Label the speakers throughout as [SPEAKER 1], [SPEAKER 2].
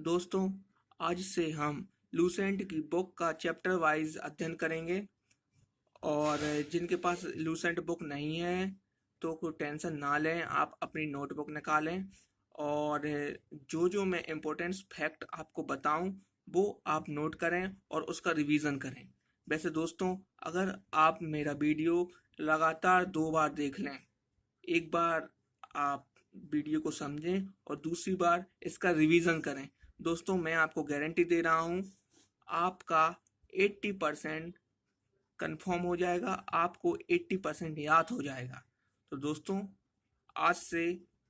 [SPEAKER 1] दोस्तों, आज से हम लूसेंट की बुक का चैप्टर वाइज अध्ययन करेंगे। और जिनके पास लूसेंट बुक नहीं है तो कोई टेंशन ना लें, आप अपनी नोटबुक निकालें और जो जो मैं इम्पोर्टेंट फैक्ट आपको बताऊं वो आप नोट करें और उसका रिवीजन करें। वैसे दोस्तों, अगर आप मेरा वीडियो लगातार 2 बार देख लें, एक बार आप वीडियो को समझें और दूसरी बार इसका रिवीजन करें, दोस्तों मैं आपको गारंटी दे रहा हूँ आपका 80% कंफर्म हो जाएगा, आपको 80% याद हो जाएगा। तो दोस्तों, आज से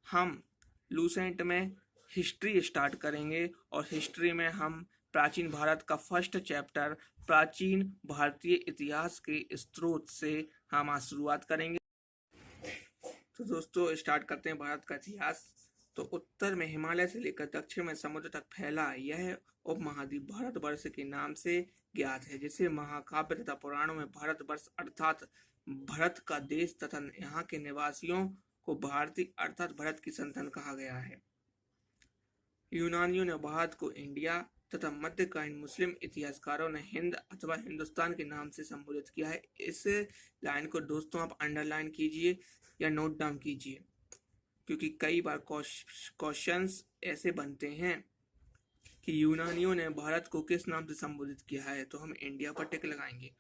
[SPEAKER 1] हम लूसेंट में हिस्ट्री स्टार्ट करेंगे और हिस्ट्री में हम प्राचीन भारत का फर्स्ट चैप्टर प्राचीन भारतीय इतिहास के स्रोत से हम आज शुरुआत करेंगे। तो दोस्तों, स्टार्ट करते हैं भारत का इतिहास। तो उत्तर में हिमालय से लेकर दक्षिण में समुद्र तक फैला यह उपमहाद्वीप भारतवर्ष के नाम से ज्ञात है, जिसे महाकाव्य तथा पुराणों में भारतवर्ष अर्थात भरत का देश तथा यहाँ के निवासियों को भारतीय अर्थात भरत की संतान कहा गया है। यूनानियों ने भारत को इंडिया तथा मध्यकालीन मुस्लिम इतिहासकारों ने हिंद अथवा हिंदुस्तान के नाम से संबोधित किया है। इस लाइन को दोस्तों आप अंडरलाइन कीजिए या नोट डाउन कीजिए, क्योंकि कई बार क्वेश्चंस ऐसे बनते हैं कि यूनानियों ने भारत को किस नाम से संबोधित किया है, तो हम इंडिया पर टिक लगाएंगे।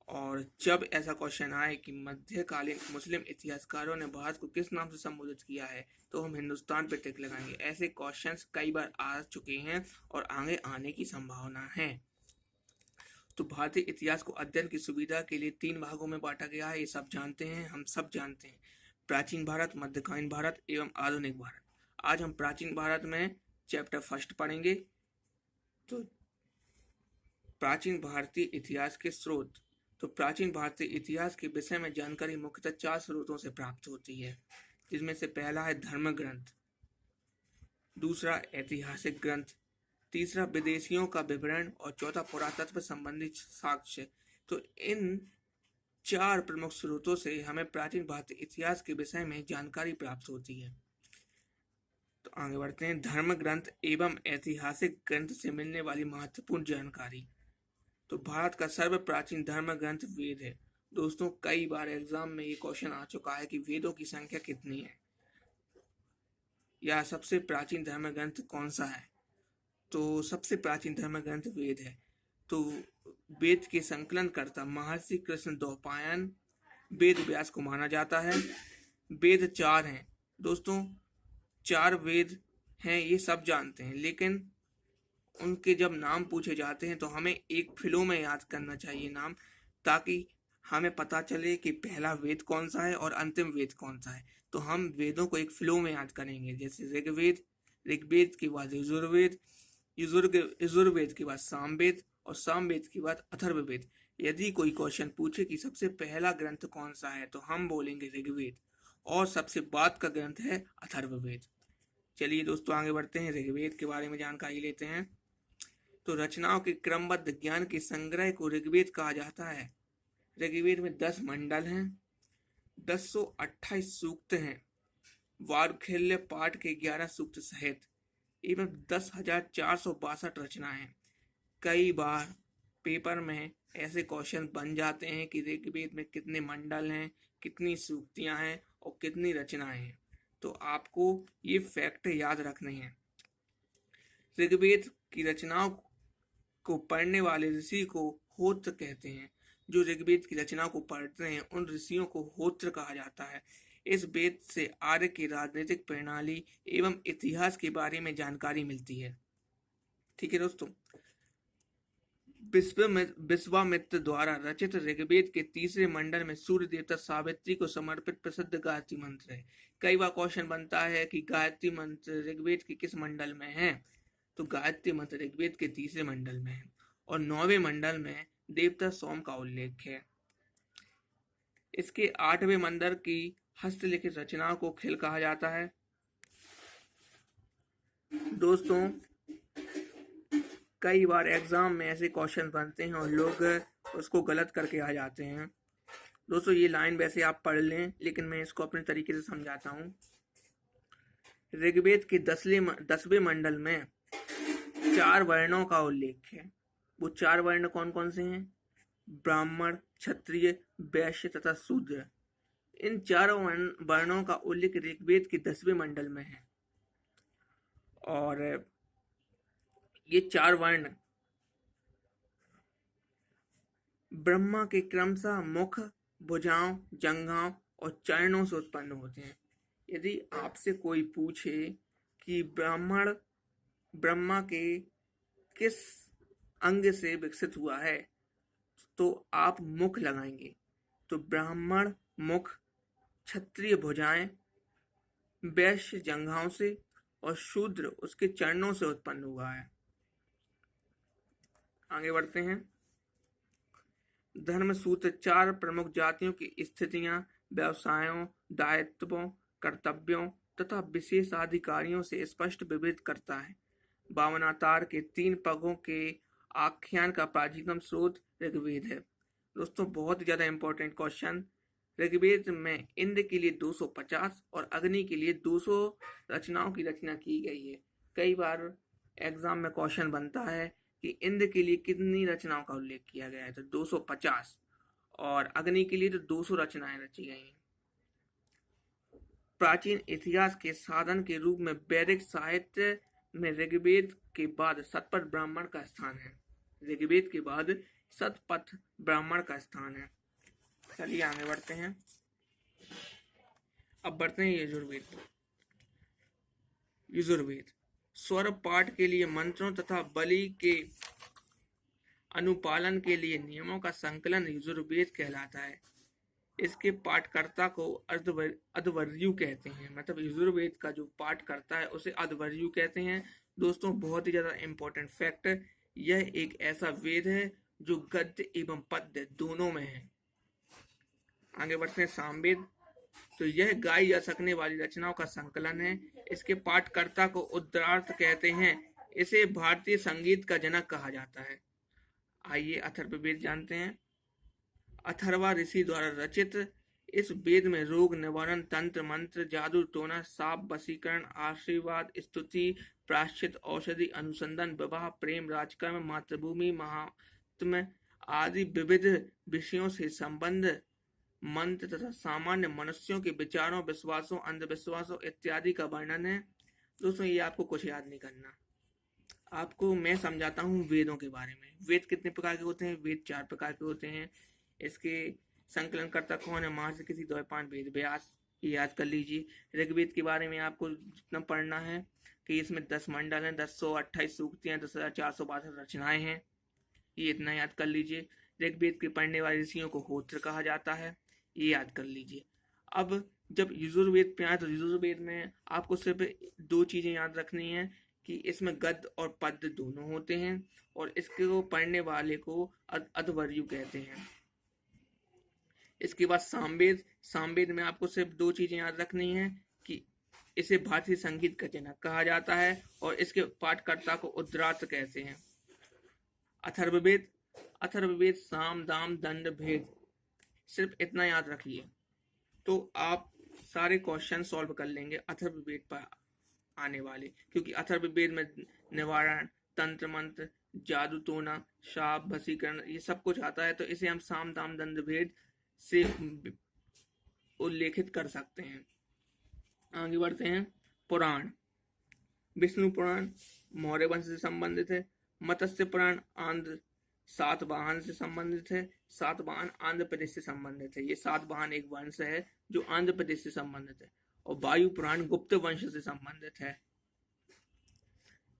[SPEAKER 1] और जब ऐसा क्वेश्चन आए कि मध्यकालीन मुस्लिम इतिहासकारों ने भारत को किस नाम से संबोधित किया है, तो हम हिंदुस्तान पर टिक लगाएंगे। ऐसे क्वेश्चंस कई बार आ चुके हैं और आगे आने की संभावना है। तो भारतीय इतिहास को अध्ययन की सुविधा के लिए 3 भागों में बांटा गया है, ये सब जानते हैं, हम सब जानते हैं। प्राचीन भारत, मध्यकालीन भारत एवं आधुनिक भारत। आज हम प्राचीन भारत में चैप्टर फर्स्ट पढ़ेंगे। तो प्राचीन भारतीय इतिहास के स्रोत। तो प्राचीन भारतीय इतिहास के विषय में जानकारी मुख्यतः 4 स्रोतों से प्राप्त होती है, जिसमें से पहला है धर्म ग्रंथ, दूसरा ऐतिहासिक ग्रंथ, तीसरा विदेशियों का विवरण और चौथा पुरातत्व संबंधी साक्ष्य। तो इन 4 प्रमुख स्रोतों से हमें प्राचीन भारतीय इतिहास के विषय में जानकारी प्राप्त होती है। तो आगे बढ़ते हैं। धर्म ग्रंथ एवं ऐतिहासिक ग्रंथ से मिलने वाली महत्वपूर्ण जानकारी। तो भारत का सर्व प्राचीन धर्म ग्रंथ वेद है। दोस्तों, कई बार एग्जाम में ये क्वेश्चन आ चुका है कि वेदों की संख्या कितनी है या सबसे प्राचीन धर्म ग्रंथ कौन सा है। तो सबसे प्राचीन धर्म ग्रंथ वेद है। तो वेद के संकलन करता महर्षि कृष्ण द्वैपायन वेद व्यास को माना जाता है। वेद 4 हैं दोस्तों, 4 वेद हैं, ये सब जानते हैं, लेकिन उनके जब नाम पूछे जाते हैं तो हमें एक फ्लो में याद करना चाहिए नाम, ताकि हमें पता चले कि पहला वेद कौन सा है और अंतिम वेद कौन सा है। तो हम वेदों को एक फ्लो में याद करेंगे, जैसे ऋग्वेद, ऋग्वेद के बाद यजुर्वेद, यजुर्वेद के बाद सामवेद और सामवेद के बाद अथर्ववेद। यदि कोई क्वेश्चन पूछे कि सबसे पहला ग्रंथ कौन सा है, तो हम बोलेंगे ऋग्वेद और सबसे बाद का ग्रंथ है अथर्ववेद। चलिए दोस्तों, आगे बढ़ते हैं, ऋग्वेद के बारे में जानकारी लेते हैं। तो रचनाओं के क्रमबद्ध ज्ञान के संग्रह को ऋग्वेद कहा जाता है। ऋग्वेद में 10 मंडल हैं, 1028 सूक्त हैं, वार्खल्य पाठ के 11 सूक्त सहित एवं 10,462 रचनाएं। कई बार पेपर में ऐसे क्वेश्चन बन जाते हैं कि ऋग्वेद में कितने मंडल हैं, कितनी सूक्तियां हैं और कितनी रचनाएं हैं। तो आपको ये फैक्ट याद रखने हैं। ऋग्वेद की रचनाओं को पढ़ने वाले ऋषि को होत्र कहते हैं। जो ऋग्वेद की रचना को पढ़ते हैं उन ऋषियों को होत्र कहा जाता है। इस वेद से आर्य की राजनीतिक प्रणाली एवं इतिहास के बारे में जानकारी मिलती है। ठीक है दोस्तों, विश्वामित्र द्वारा रचित ऋग्वेद के 3रे मंडल में सूर्य देवता सावित्री को समर्पित प्रसिद्ध गायत्री मंत्र है। कई बार क्वेश्चन बनता है कि गायत्री मंत्र ऋग्वेद के किस मंडल में है, तो गायत्री मंत्र ऋग्वेद के 3रे मंडल में है और 9वें मंडल में देवता सोम का उल्लेख है। इसके 8वें मंडल की हस्तलिखित रचनाओं को खिल कहा जाता है। दोस्तों, कई बार एग्जाम में ऐसे क्वेश्चन बनते हैं और लोग उसको गलत करके आ जाते हैं। दोस्तों, ये लाइन वैसे आप पढ़ लें, लेकिन मैं इसको अपने तरीके से समझाता हूँ। ऋग्वेद के 10वें मंडल में 4 वर्णों का उल्लेख है। वो 4 वर्ण कौन कौन से हैं? ब्राह्मण, क्षत्रिय, वैश्य तथा शूद्र। इन चारों वर्णों का उल्लेख ऋग्वेद के 10वें मंडल में है। और ये 4 वर्ण ब्रह्मा के क्रमशः मुख, भुजाओं, जंघाओं और चरणों से उत्पन्न होते हैं। यदि आपसे कोई पूछे कि ब्रह्मा के किस अंग से विकसित हुआ है, तो आप मुख लगाएंगे। तो ब्राह्मण मुख, क्षत्रिय भुजाएं, वैश्य जंघाओं से और शूद्र उसके चरणों से उत्पन्न हुआ है। आगे बढ़ते हैं। धर्म सूत्र 4 प्रमुख जातियों की स्थितियां, व्यवसायों, दायित्वों, कर्तव्यों तथा विशेषाधिकारियों से स्पष्ट विवृत करता है। वामनावतार के 3 पगों के आख्यान का प्राचीनतम स्रोत ऋग्वेद है। दोस्तों, बहुत ही ज्यादा इंपॉर्टेंट क्वेश्चन। ऋग्वेद में इंद्र के लिए 250 और अग्नि के लिए 200 रचनाओं की रचना की गई है। कई बार एग्जाम में क्वेश्चन बनता है कि इंद्र के लिए कितनी रचनाओं का उल्लेख किया गया है, तो 250, और अग्नि के लिए तो 200 रचनाएं रची गई हैं। प्राचीन इतिहास के साधन के रूप में वैदिक साहित्य में ऋग्वेद के बाद शतपथ ब्राह्मण का स्थान है। ऋग्वेद के बाद शतपथ ब्राह्मण का स्थान है। चलिए आगे बढ़ते हैं। अब बढ़ते हैं यजुर्वेद। स्वर पाठ के लिए मंत्रों तथा बलि के अनुपालन के लिए नियमों का संकलन यजुर्वेद कहलाता है। इसके पाठकर्ता को अध्वर्यु कहते हैं। मतलब यजुर्वेद का जो पाठ करता है उसे अध्वर्यु कहते हैं। दोस्तों, बहुत ही ज्यादा इंपॉर्टेंट फैक्ट, यह एक ऐसा वेद है जो गद्य एवं पद्य दोनों में है। आगे बढ़ते हैं। सामवेद। तो यह गाई जा सकने वाली रचनाओं का संकलन है। इसके पाठकर्ता को उद्गार्थ कहते हैं। इसे भारतीय संगीत का जनक कहा जाता है। आइए अथर्ववेद जानते हैं। अथर्वा ऋषि द्वारा रचित इस वेद में रोग निवारण, तंत्र मंत्र, जादू टोना, साप वशीकरण, आशीर्वाद, स्तुति, प्रायश्चित, औषधि, अनुसंधान, विवाह, प्रेम, राजकर्म, मातृभूमि, महात्म्य आदि विविध विषयों से संबंध मंत्र तथा सामान्य मनुष्यों के विचारों, विश्वासों, अंधविश्वासों इत्यादि का वर्णन है। दोस्तों, ये आपको कुछ याद नहीं करना। आपको मैं समझाता हूँ वेदों के बारे में। वेद कितने प्रकार के होते हैं? वेद 4 प्रकार के होते हैं। इसके संकलनकर्ता कौन है? महर्षि कृषि द्वैपायन वेद व्यास। ये याद कर लीजिए। ऋग्वेद के बारे में आपको जितना पढ़ना है कि इसमें 10 मंडल हैं, 1028 सूक्तियां, 10,462 रचनाएं हैं। ये इतना याद कर लीजिए। ऋग्वेद के पढ़ने वाले ऋषियों को होत्र कहा जाता है। ये याद कर लीजिए। अब जब यजुर्वेद पे आए तो यजुर्वेद में आपको सिर्फ 2 चीजें याद रखनी है कि इसमें गद्य और पद्य दोनों होते हैं और इसके को पढ़ने वाले को अध्वर्यु कहते हैं। इसके बाद सामवेद। सामवेद में आपको सिर्फ 2 चीजें याद रखनी है कि इसे भारतीय संगीत का जनक कहा जाता है और इसके पाठकर्ता को उद्गार्थ कहते हैं। अथर्ववेद। अथर्ववेद साम दाम दंड भेद, सिर्फ इतना याद रखिए तो आप सारे क्वेश्चन सॉल्व कर लेंगे अथर्ववेद पर आने वाले। क्योंकि अथर्ववेद में निवारण, तंत्र मंत्र, जादू टोना, शाप वशीकरण ये सब कुछ आता है। तो इसे हम साम दाम दंड भेद से उल्लेखित कर सकते हैं। आगे बढ़ते हैं। पुराण। विष्णु पुराण मौर्य वंश से संबंधित है। मत्स्य पुराण आंध्र सातवाहन से संबंधित है। सातवाहन आंध्र प्रदेश से संबंधित है। ये सातवाहन एक वंश है जो आंध्र प्रदेश से संबंधित है। और वायु पुराण गुप्त वंश से संबंधित है।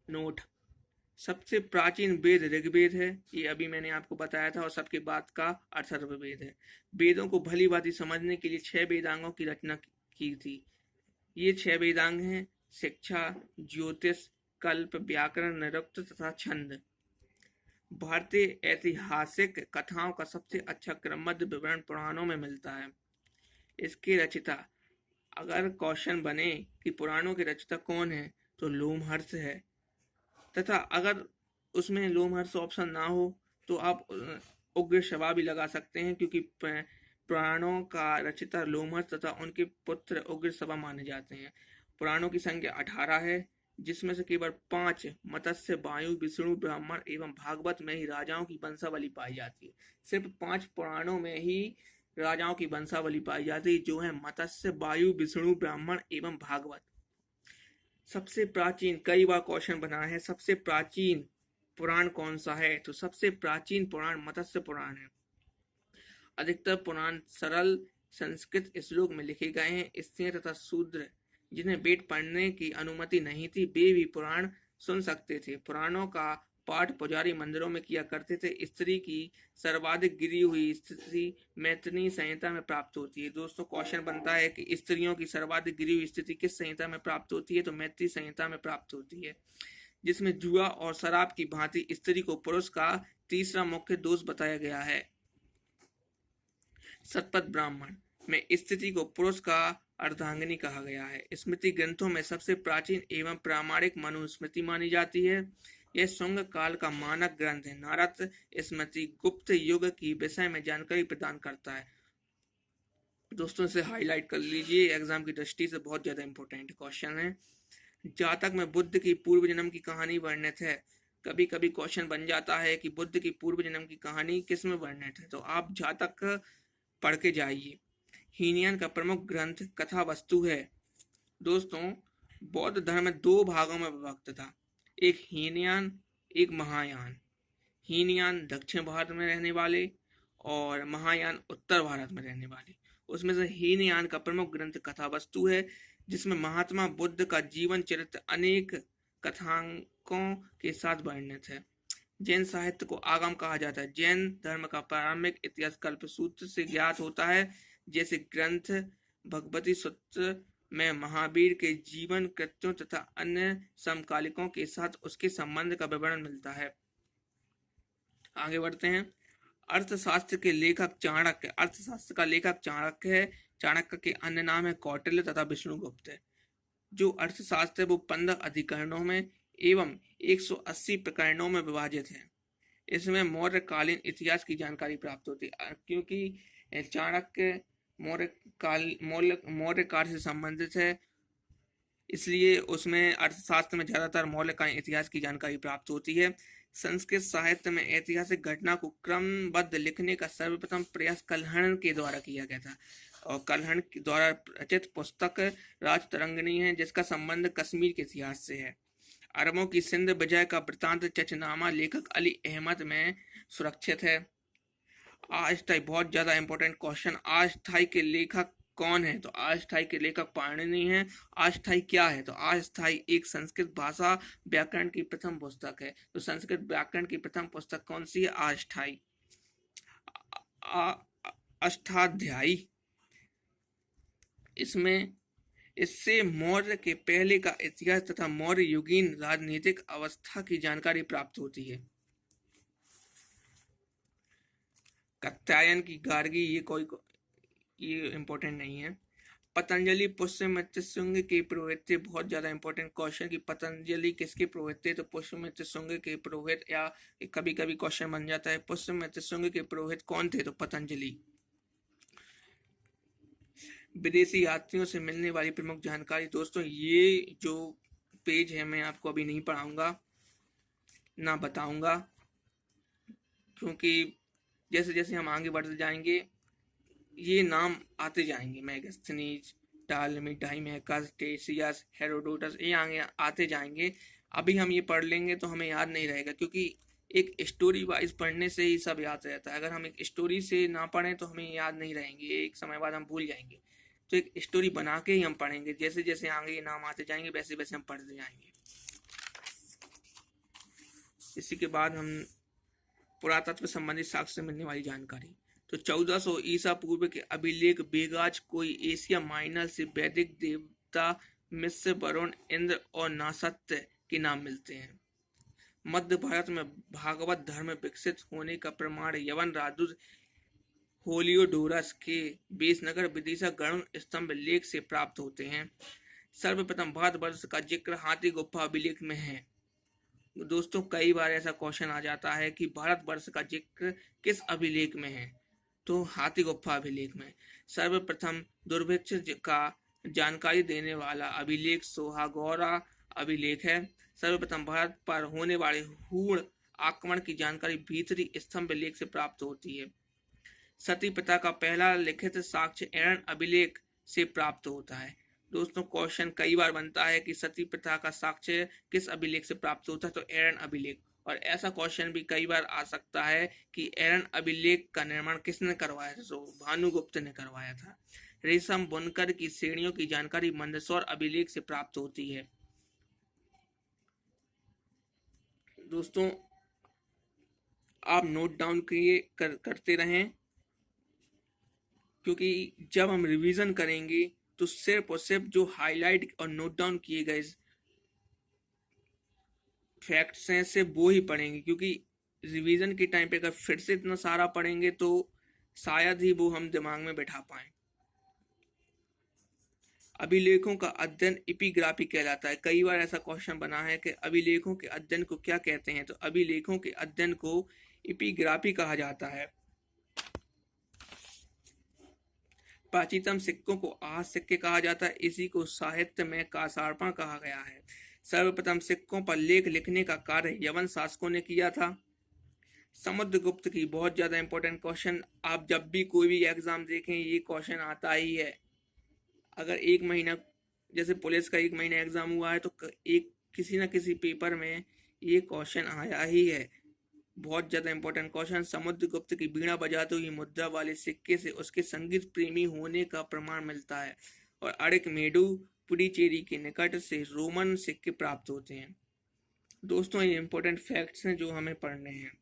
[SPEAKER 1] नोट। सबसे प्राचीन वेद ऋग्वेद है, ये अभी मैंने आपको बताया था, और सबके बाद का अथर्ववेद है। वेदों को भली भांति समझने के लिए 6 वेदांगों की रचना की थी। ये 6 वेदांग हैं: शिक्षा, ज्योतिष, कल्प, व्याकरण, निरुक्त तथा छंद। भारतीय ऐतिहासिक कथाओं का सबसे अच्छा क्रमबद्ध विवरण पुराणों में मिलता है। इसके रचयिता, अगर क्वेश्चन बने कि पुराणों के रचयिता कौन है, तो लोमहर्ष है। तथा अगर उसमें लोमहर्ष ऑप्शन ना हो तो आप उग्र शवा भी लगा सकते हैं, क्योंकि पुराणों का रचयिता लोमहर्ष तथा उनके पुत्र उग्र शवा माने जाते हैं। पुराणों की संख्या 18 है, जिसमें से केवल 5 मत्स्य, वायु, विष्णु, ब्राह्मण एवं भागवत में ही राजाओं की वंशावली पाई जाती है। सिर्फ 5 पुराणों में ही राजाओं की वंशावली पाई जाती है, जो है मत्स्य, वायु, विष्णु, ब्राह्मण एवं भागवत। सबसे प्राचीन, कई बार क्वेश्चन बना है, सबसे प्राचीन पुराण कौन सा है? तो सबसे प्राचीन पुराण मत्स्य पुराण है। अधिकतर पुराण सरल संस्कृत श्लोक में लिखे गए हैं। स्त्रियां तथा शूद्र जिन्हें वेद पढ़ने की अनुमति नहीं थी, वे भी पुराण सुन सकते थे। पुराणों का पाठ पुजारी मंदिरों में किया करते थे। स्त्री की सर्वाधिक गिरी हुई स्थिति मैत्री संहिता में प्राप्त होती है। दोस्तों, क्वेश्चन बनता है कि स्त्रियों की सर्वाधिक गिरी हुई स्थिति किस संहिता में प्राप्त होती है? तो मैत्री संहिता में प्राप्त होती है, जिसमें जुआ और शराब की भांति स्त्री को पुरुष का तीसरा मुख्य दोष बताया गया है। शतपथ ब्राह्मण में स्थिति को पुरुष का अर्धांगिनी कहा गया है। स्मृति ग्रंथों में सबसे प्राचीन एवं प्रामाणिक मनुस्मृति मानी जाती है। यह शुंग काल का मानक ग्रंथ है। नारद स्मृति गुप्त युग की विषय में जानकारी प्रदान करता है। दोस्तों, इसे हाईलाइट कर लीजिए, एग्जाम की दृष्टि से बहुत ज्यादा इंपॉर्टेंट क्वेश्चन है। जातक में बुद्ध की पूर्व जन्म की कहानी वर्णित है। कभी कभी क्वेश्चन बन जाता है कि बुद्ध की पूर्व जन्म की कहानी किस में वर्णित है, तो आप जातक पढ़ के जाइए। हीनयान का प्रमुख ग्रंथ कथा वस्तु है। दोस्तों, बौद्ध धर्म में 2 भागों में विभक्त था, एक हीनयान, एक महायान। हीनयान दक्षिण भारत में रहने वाले और महायान उत्तर भारत में रहने वाले। उसमें से हीनयान का प्रमुख ग्रंथ कथा वस्तु है, जिसमें महात्मा बुद्ध का जीवन चरित्र अनेक कथांकों के साथ वर्णित है। जैन साहित्य को आगम कहा जाता है। जैन धर्म का प्रारंभिक इतिहास कल्पसूत्र से ज्ञात होता है। जैसे ग्रंथ भगवती सूत्र में महावीर के जीवन, कृत्यों तथा अन्य समकालिकों के साथ उसके संबंध का विवरण मिलता है। आगे बढ़ते हैं। अर्थशास्त्र के लेखक चाणक्य। अर्थशास्त्र का लेखक चाणक्य है। चाणक्य के अन्य नाम है कौटिल्य तथा विष्णुगुप्त है। जो अर्थशास्त्र है वो 15 अधिकरणों में एवं 180 प्रकरणों में विभाजित है। इसमें मौर्यकालीन इतिहास की जानकारी प्राप्त होती है, क्योंकि चाणक्य मौर्य काल से संबंधित है, इसलिए उसमें अर्थशास्त्र में ज्यादातर मौर्यकालीन इतिहास की जानकारी प्राप्त होती है। संस्कृत साहित्य में ऐतिहासिक घटना को क्रमबद्ध लिखने का सर्वप्रथम प्रयास कल्हण के द्वारा किया गया था, और कल्हण द्वारा रचित पुस्तक राजतरंगिणी है, जिसका संबंध कश्मीर के इतिहास से है। अरबों की सिंध विजय का वृत्तांत चचनामा लेखक अली अहमद में सुरक्षित है। अस्थाई, बहुत ज्यादा इंपॉर्टेंट क्वेश्चन। अस्थाई के लेखक कौन है? तो अस्थाई के लेखक पाणिनि हैं। अस्थाई क्या है? तो अस्थाई एक संस्कृत भाषा व्याकरण की प्रथम पुस्तक है। तो संस्कृत व्याकरण की प्रथम पुस्तक कौन सी है? अस्थाई। अष्टाध्यायी, इससे मौर्य के पहले का इतिहास तथा मौर्य युगीन राजनीतिक अवस्था की जानकारी प्राप्त होती है। कात्यायन की गार्गी, ये इंपॉर्टेंट नहीं है। पतंजलि पुष्यमित्र शुंग के पुरोहित थे। बहुत ज्यादा इंपॉर्टेंट क्वेश्चन कि पतंजलि किसके पुरोहित थे? तो पुष्यमित्र शुंग के पुरोहित, या कभी कभी क्वेश्चन बन जाता है पुष्यमित्र शुंग के पुरोहित कौन थे? तो पतंजलि। विदेशी यात्रियों से मिलने वाली प्रमुख जानकारी। दोस्तों, ये जो पेज है मैं आपको अभी नहीं पढ़ाऊंगा ना बताऊंगा, क्योंकि जैसे जैसे हम आगे बढ़ते जाएंगे ये नाम आते जाएंगे। मैगस्थनीज, टालमी, डाइमेकस, टेसियस, हेरोडोटस, ये आगे आते जाएंगे। अभी हम ये पढ़ लेंगे तो हमें याद नहीं रहेगा, क्योंकि एक स्टोरी वाइज पढ़ने से ही सब याद रहता है। अगर हम एक स्टोरी से ना पढ़ें तो हमें याद नहीं रहेंगे, एक समय बाद हम भूल जाएंगे। तो एक स्टोरी बना के ही हम पढ़ेंगे। जैसे जैसे आगे ये नाम आते जाएंगे वैसे वैसे हम पढ़ते जाएंगे। इसी के बाद हम पुरातत्व संबंधित साक्ष्य से मिलने वाली जानकारी। तो 1400 ईसा पूर्व के अभिलेख बेगाज कोई एशिया माइनर से वैदिक देवता मिस्र, वरुण, इंद्र और नासत्य के नाम मिलते हैं। मध्य भारत में भागवत धर्म विकसित होने का प्रमाण यवन राजदूत होलियोडोरस के बेसनगर विदिशा गरुण स्तंभ लेख से प्राप्त होते हैं। सर्वप्रथम भारतवर्ष का जिक्र हाथी गुफा अभिलेख में है। दोस्तों, कई बार ऐसा क्वेश्चन आ जाता है कि भारतवर्ष का जिक्र किस अभिलेख में है? तो हाथी गुफा अभिलेख में। सर्वप्रथम दुर्भिक्ष का जानकारी देने वाला अभिलेख सोहागौरा अभिलेख है। सर्वप्रथम भारत पर होने वाले हूण आक्रमण की जानकारी भीतरी स्तंभ लेख से प्राप्त होती है। सती प्रथा का पहला लिखित साक्ष्य एरन अभिलेख से प्राप्त होता है। दोस्तों, क्वेश्चन कई बार बनता है कि सती प्रथा का साक्ष्य किस अभिलेख से प्राप्त होता है, तो एरन अभिलेख। और ऐसा क्वेश्चन भी कई बार आ सकता है कि एरन अभिलेख का निर्माण किसने करवाया था, तो भानुगुप्त ने करवाया था। रेशम बुनकर की श्रेणियों की जानकारी मंदसौर अभिलेख से प्राप्त होती है। दोस्तों, आप नोट डाउन करते रहें, क्योंकि जब हम रिवीजन करेंगे तो सिर्फ और सिर्फ जो हाईलाइट और नोट डाउन किए गए फैक्ट्स हैं सिर्फ वो ही पढ़ेंगे, क्योंकि रिवीजन के टाइम पे अगर फिर से इतना सारा पढ़ेंगे तो शायद ही वो हम दिमाग में बैठा पाएं। अभिलेखों का अध्ययन एपिग्राफी कहलाता है। कई बार ऐसा क्वेश्चन बना है कि अभिलेखों के अध्ययन को क्या कहते हैं, तो अभिलेखों के अध्ययन को एपिग्राफी कहा जाता है। प्राचीनतम सिक्कों को आहत सिक्के कहा जाता है। इसी को साहित्य में कासार्पण कहा गया है। सर्वप्रथम सिक्कों पर लेख लिखने का कार्य यवन शासकों ने किया था। समुद्रगुप्त की बहुत ज्यादा इंपॉर्टेंट क्वेश्चन, आप जब भी कोई भी एग्जाम देखें ये क्वेश्चन आता ही है। अगर एक महीना, जैसे पुलिस का एक महीना एग्जाम हुआ है, तो एक किसी ना किसी पेपर में ये क्वेश्चन आया ही है। बहुत ज्यादा इंपॉर्टेंट क्वेश्चन। समुद्रगुप्त की बीणा बजाते हुई मुद्रा वाले सिक्के से उसके संगीत प्रेमी होने का प्रमाण मिलता है। और अड़कमेडु पुडुचेरी के निकट से रोमन सिक्के प्राप्त होते हैं। दोस्तों, ये इंपॉर्टेंट फैक्ट्स हैं जो हमें पढ़ने हैं।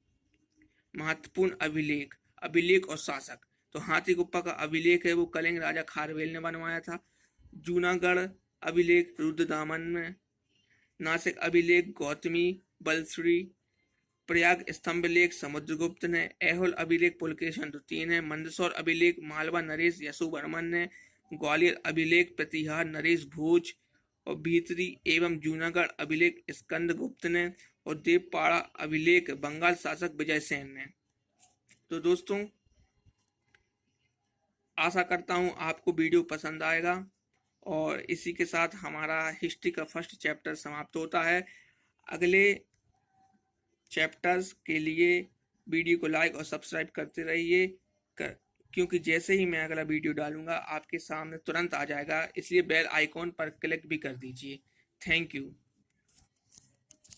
[SPEAKER 1] महत्वपूर्ण अभिलेख, अभिलेख और शासक। तो हाथीगुप्पा का अभिलेख है वो कलिंग राजा खारवेल ने बनवाया था। जूनागढ़ अभिलेख रुद्रदामन में। नासिक अभिलेख गौतमी बलश्री। प्रयाग स्तंभ लेख समुद्रगुप्त ने। ऐहोल अभिलेख पुलकेशन द्वितीय ने। मंदसौर अभिलेख मालवा नरेश यशोवर्मन ने। ग्वालियर अभिलेख प्रतिहार नरेश भोज। और भीतरी एवं जूनागढ़ अभिलेख स्कंदगुप्त ने। और देवपाड़ा अभिलेख बंगाल शासक विजय सेन ने। तो दोस्तों, आशा करता हूँ आपको वीडियो पसंद आएगा। और इसी के साथ हमारा हिस्ट्री का फर्स्ट चैप्टर समाप्त होता है। अगले चैप्टर्स के लिए वीडियो को लाइक और सब्सक्राइब करते रहिए, क्योंकि जैसे ही मैं अगला वीडियो डालूंगा आपके सामने तुरंत आ जाएगा। इसलिए बेल आइकॉन पर क्लिक भी कर दीजिए। Thank you.